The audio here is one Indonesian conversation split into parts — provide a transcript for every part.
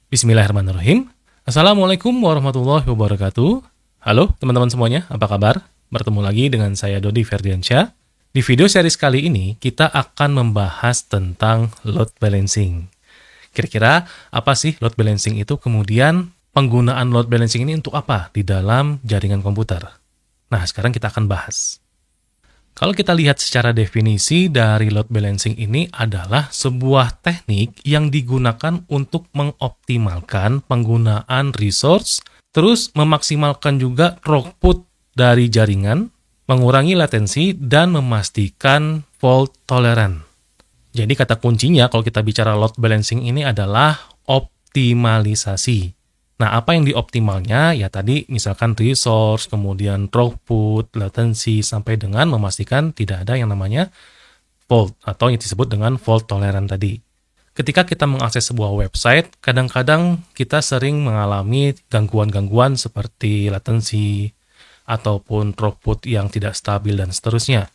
Bismillahirrahmanirrahim. Assalamualaikum warahmatullahi wabarakatuh. Halo teman-teman semuanya, apa kabar? Bertemu lagi dengan saya Dodi Ferdiansyah. Di video series kali ini, kita akan membahas tentang load balancing. Kira-kira apa sih load balancing itu? Kemudian penggunaan load balancing ini untuk apa di dalam jaringan komputer? Nah, sekarang kita akan bahas. Kalau kita lihat secara definisi dari load balancing ini adalah sebuah teknik yang digunakan untuk mengoptimalkan penggunaan resource, terus memaksimalkan juga throughput dari jaringan, mengurangi latensi, dan memastikan fault tolerant. Jadi kata kuncinya kalau kita bicara load balancing ini adalah optimalisasi. Nah, apa yang dioptimalnya? Ya tadi misalkan resource, kemudian throughput, latency, sampai dengan memastikan tidak ada yang namanya fault, atau yang disebut dengan fault tolerant tadi. Ketika kita mengakses sebuah website, kadang-kadang kita sering mengalami gangguan-gangguan seperti latency, ataupun throughput yang tidak stabil, dan seterusnya.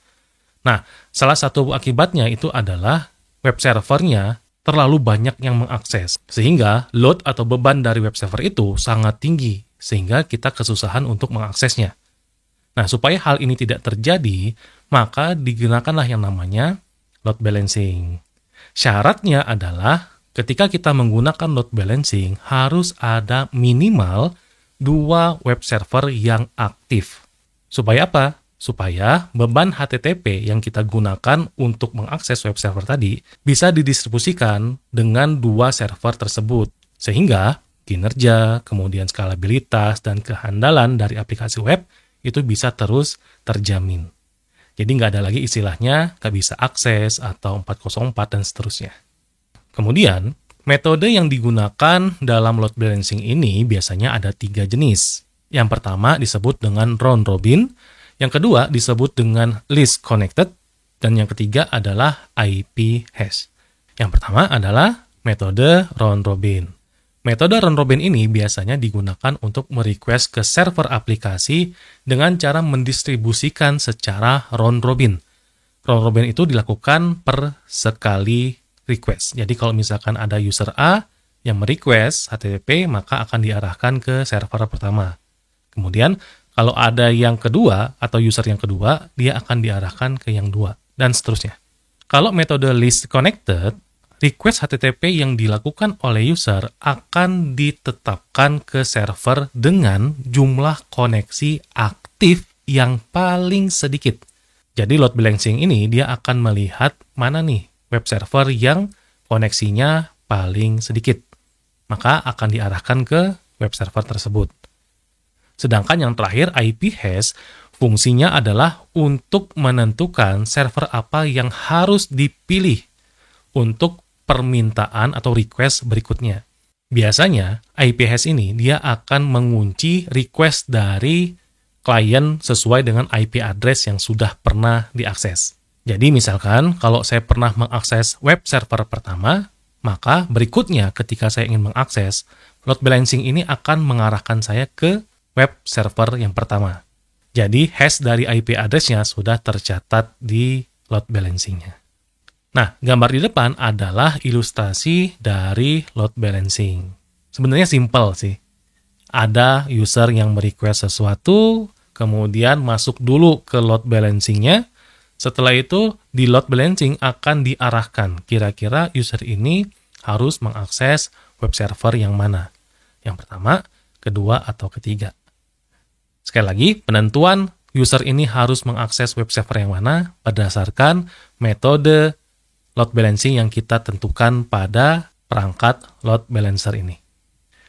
Nah, salah satu akibatnya itu adalah web servernya terlalu banyak yang mengakses, sehingga load atau beban dari web server itu sangat tinggi, sehingga kita kesusahan untuk mengaksesnya. Nah, supaya hal ini tidak terjadi, maka digunakanlah yang namanya load balancing. Syaratnya adalah ketika kita menggunakan load balancing, harus ada minimal 2 web server yang aktif. Supaya apa? Supaya beban HTTP yang kita gunakan untuk mengakses web server tadi bisa didistribusikan dengan 2 server tersebut. Sehingga kinerja, kemudian skalabilitas, dan kehandalan dari aplikasi web itu bisa terus terjamin. Jadi nggak ada lagi istilahnya nggak bisa akses atau 404 dan seterusnya. Kemudian, metode yang digunakan dalam load balancing ini biasanya ada 3 jenis. Yang pertama disebut dengan round robin, yang kedua disebut dengan least connected, dan yang ketiga adalah IP hash. Yang pertama adalah metode round robin. Metode round robin ini biasanya digunakan untuk merequest ke server aplikasi dengan cara mendistribusikan secara round robin. Round robin itu dilakukan per sekali request. Jadi kalau misalkan ada user A yang merequest HTTP, maka akan diarahkan ke server pertama. Kemudian kalau ada yang kedua atau user yang kedua, dia akan diarahkan ke yang 2, dan seterusnya. Kalau metode least connected, request HTTP yang dilakukan oleh user akan ditetapkan ke server dengan jumlah koneksi aktif yang paling sedikit. Jadi load balancing ini dia akan melihat mana nih web server yang koneksinya paling sedikit. Maka akan diarahkan ke web server tersebut. Sedangkan yang terakhir, IP hash, fungsinya adalah untuk menentukan server apa yang harus dipilih untuk permintaan atau request berikutnya. Biasanya, IP hash ini dia akan mengunci request dari klien sesuai dengan IP address yang sudah pernah diakses. Jadi misalkan, kalau saya pernah mengakses web server pertama, maka berikutnya ketika saya ingin mengakses, load balancing ini akan mengarahkan saya ke web server yang pertama. Jadi, hash dari IP address-nya sudah tercatat di load balancing-nya. Nah, gambar di depan adalah ilustrasi dari load balancing. Sebenarnya simple sih. Ada user yang merequest sesuatu, kemudian masuk dulu ke load balancing-nya. Setelah itu, di load balancing akan diarahkan. Kira-kira user ini harus mengakses web server yang mana? Yang pertama, kedua, atau ketiga. Sekali lagi, penentuan user ini harus mengakses web server yang mana berdasarkan metode load balancing yang kita tentukan pada perangkat load balancer ini.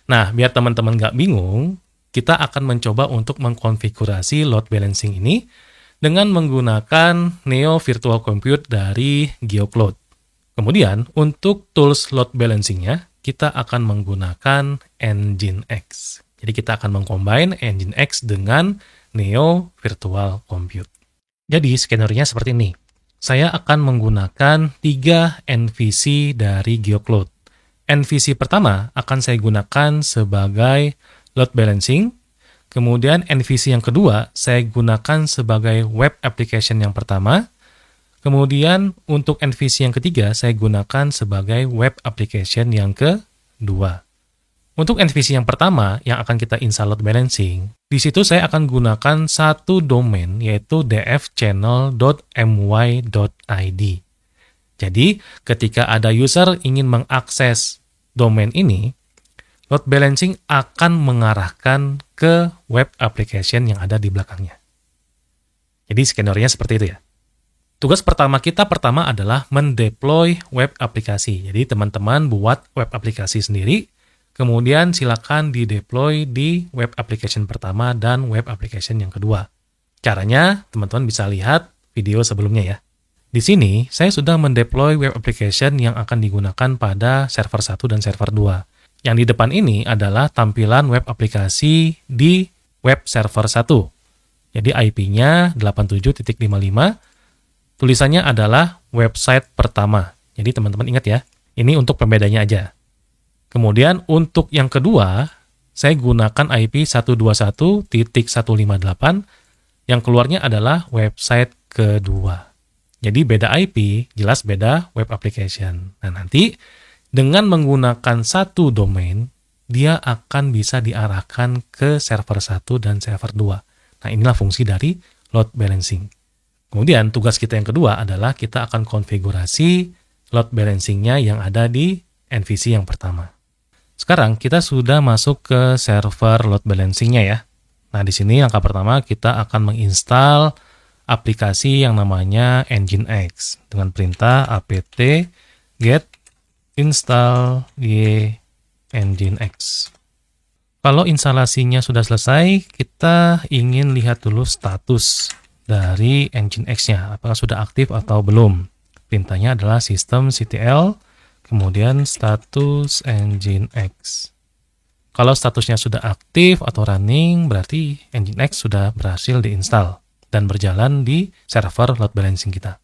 Nah, biar teman-teman nggak bingung, kita akan mencoba untuk mengkonfigurasi load balancing ini dengan menggunakan Neo Virtual Compute dari GeoCloud. Kemudian, untuk tools load balancing-nya, kita akan menggunakan Nginx. Jadi kita akan mengcombine Nginx dengan Neo Virtual Compute. Jadi skenario-nya seperti ini. Saya akan menggunakan 3 NVC dari GeoCloud. NVC pertama akan saya gunakan sebagai load balancing. Kemudian NVC yang kedua saya gunakan sebagai web application yang pertama. Kemudian untuk NVC yang ketiga saya gunakan sebagai web application yang kedua. Untuk NVC yang pertama yang akan kita install load balancing, di situ saya akan gunakan satu domain yaitu dfchannel.my.id. Jadi, ketika ada user ingin mengakses domain ini, load balancing akan mengarahkan ke web application yang ada di belakangnya. Jadi, skenario-nya seperti itu ya. Tugas pertama kita adalah mendeploy web aplikasi. Jadi, teman-teman buat web aplikasi sendiri, kemudian silakan di-deploy di web application pertama dan web application yang kedua. Caranya, teman-teman bisa lihat video sebelumnya ya. Di sini, saya sudah mendeploy web application yang akan digunakan pada server 1 dan server 2. Yang di depan ini adalah tampilan web aplikasi di web server 1. Jadi IP-nya 87.55, tulisannya adalah website pertama. Jadi teman-teman ingat ya, ini untuk pembedanya aja. Kemudian untuk yang kedua, saya gunakan IP 121.158, yang keluarnya adalah website kedua. Jadi beda IP, jelas beda web application. Nah nanti dengan menggunakan satu domain, dia akan bisa diarahkan ke server 1 dan server 2. Nah inilah fungsi dari load balancing. Kemudian tugas kita yang kedua adalah kita akan konfigurasi load balancing-nya yang ada di NVC yang pertama. Sekarang kita sudah masuk ke server load balancing-nya ya. Nah, di sini langkah pertama kita akan menginstal aplikasi yang namanya Nginx dengan perintah apt get install y Nginx. Kalau instalasinya sudah selesai, kita ingin lihat dulu status dari Nginx-nya, apakah sudah aktif atau belum. Perintahnya adalah systemctl kemudian status Nginx. Kalau statusnya sudah aktif atau running, berarti Nginx sudah berhasil diinstal dan berjalan di server load balancing kita.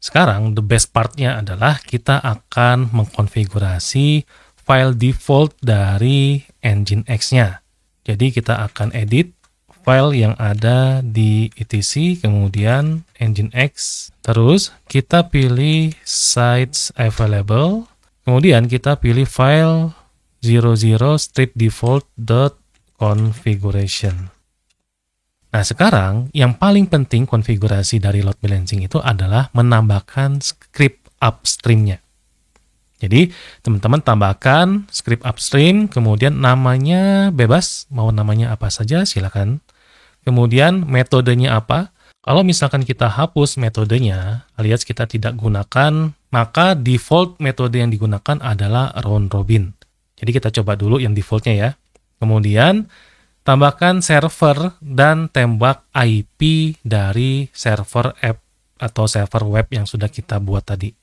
Sekarang, the best part-nya adalah kita akan mengkonfigurasi file default dari Nginx-nya. Jadi kita akan edit file yang ada di etc, kemudian Nginx, terus kita pilih sites available, kemudian kita pilih file 00stripdefault.configuration. Nah sekarang yang paling penting konfigurasi dari load balancing itu adalah menambahkan script upstream-nya. Jadi teman-teman tambahkan script upstream, kemudian namanya bebas, mau namanya apa saja silakan. Kemudian metodenya apa? Kalau misalkan kita hapus metodenya, alias kita tidak gunakan, maka default metode yang digunakan adalah round robin. Jadi kita coba dulu yang defaultnya ya. Kemudian tambahkan server dan tembak IP dari server app atau server web yang sudah kita buat tadi.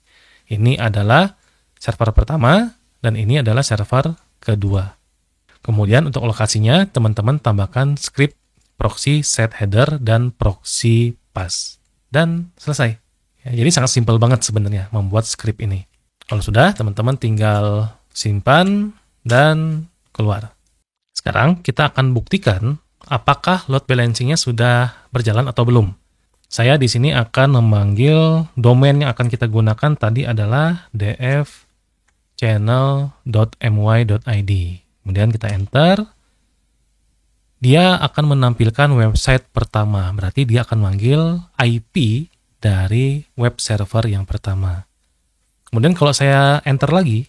Ini adalah server pertama dan ini adalah server kedua. Kemudian untuk lokasinya, teman-teman tambahkan script proxy set header dan proxy pass. Dan selesai. Ya, jadi sangat simpel banget sebenarnya membuat script ini. Kalau sudah, teman-teman tinggal simpan dan keluar. Sekarang kita akan buktikan apakah load balancing-nya sudah berjalan atau belum. Saya di sini akan memanggil domain yang akan kita gunakan tadi adalah dfchannel.my.id. Kemudian kita enter. Dia akan menampilkan website pertama, berarti dia akan manggil IP dari web server yang pertama. Kemudian kalau saya enter lagi,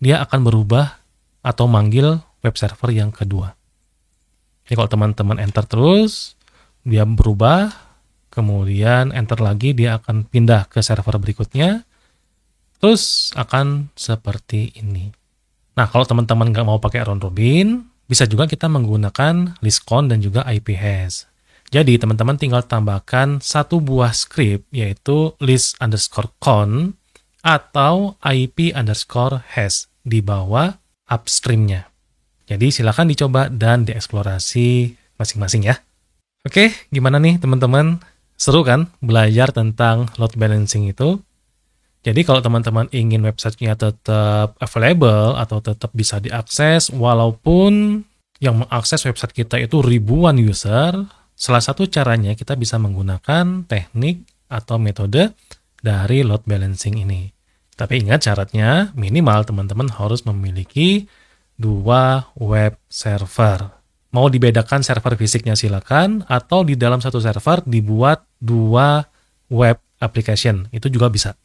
dia akan berubah atau manggil web server yang kedua. Jadi kalau teman-teman enter terus, dia berubah, kemudian enter lagi, dia akan pindah ke server berikutnya, terus akan seperti ini. Nah, kalau teman-teman nggak mau pakai round robin, bisa juga kita menggunakan listcon dan juga IP hash. Jadi, teman-teman tinggal tambahkan satu buah script, yaitu list_con atau IP_hash di bawah upstream-nya. Jadi, silakan dicoba dan dieksplorasi masing-masing ya. Oke, gimana nih teman-teman? Seru kan belajar tentang load balancing itu? Jadi kalau teman-teman ingin websitenya tetap available atau tetap bisa diakses, walaupun yang mengakses website kita itu ribuan user, salah satu caranya kita bisa menggunakan teknik atau metode dari load balancing ini. Tapi ingat syaratnya minimal teman-teman harus memiliki 2 web server. Mau dibedakan server fisiknya silakan, atau di dalam satu server dibuat 2 web application. Itu juga bisa.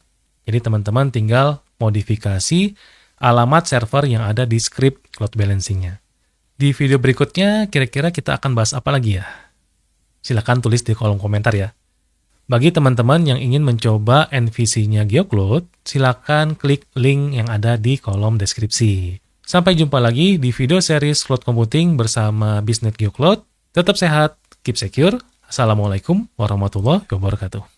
Jadi teman-teman tinggal modifikasi alamat server yang ada di script load balancing-nya. Di video berikutnya, kira-kira kita akan bahas apa lagi ya? Silakan tulis di kolom komentar ya. Bagi teman-teman yang ingin mencoba NVC-nya GeoCloud, silakan klik link yang ada di kolom deskripsi. Sampai jumpa lagi di video series Cloud Computing bersama Bisnet GeoCloud. Tetap sehat, keep secure. Assalamualaikum warahmatullahi wabarakatuh.